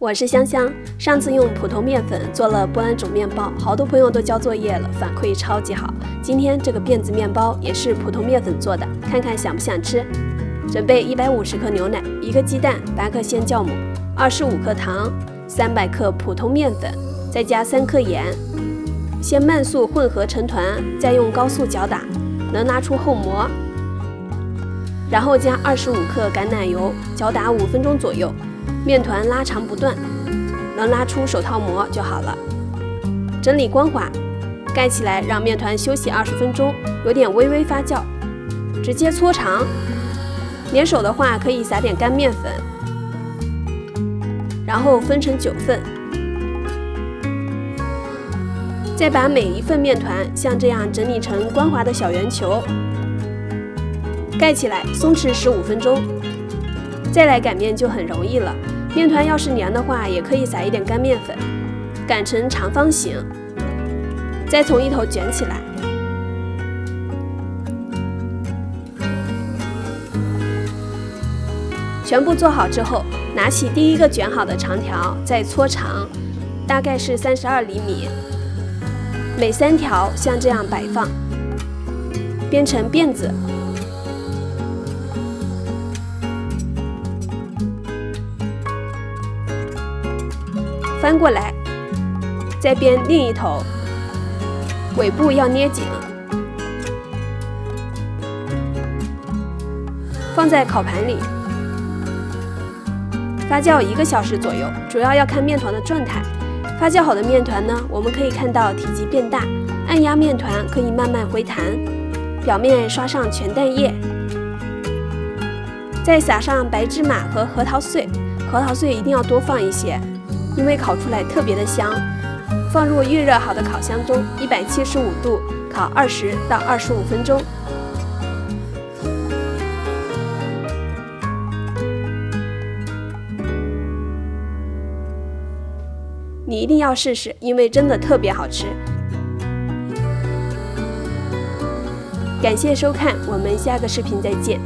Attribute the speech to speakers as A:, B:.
A: 我是香香，上次用普通面粉做了波兰种面包，好多朋友都交作业了，反馈超级好。今天这个辫子面包也是普通面粉做的，看看想不想吃？准备150克牛奶，1个鸡蛋，8克鲜酵母，25克糖，300克普通面粉，再加3克盐。先慢速混合成团，再用高速搅打，能拉出厚膜。然后加25克橄榄油，搅打5分钟左右。面团拉长不断，能拉出手套膜就好了。整理光滑，盖起来让面团休息20分钟，有点微微发酵。直接搓长，粘手的话可以撒点干面粉，然后分成9份。再把每一份面团像这样整理成光滑的小圆球，盖起来松弛15分钟。再来擀面就很容易了，面团要是黏的话，也可以撒一点干面粉，擀成长方形，再从一头卷起来。全部做好之后，拿起第一个卷好的长条，再搓长，大概是32厘米，每3条像这样摆放，编成辫子。翻过来，再编另一头，尾部要捏紧。放在烤盘里发酵1个小时左右，主要要看面团的状态。发酵好的面团呢，我们可以看到体积变大，按压面团可以慢慢回弹，表面刷上全蛋液，再撒上白芝麻和核桃碎，核桃碎一定要多放一些，因为烤出来特别的香。放入预热好的烤箱中，175度烤20到25分钟。你一定要试试，因为真的特别好吃。感谢收看，我们下个视频再见。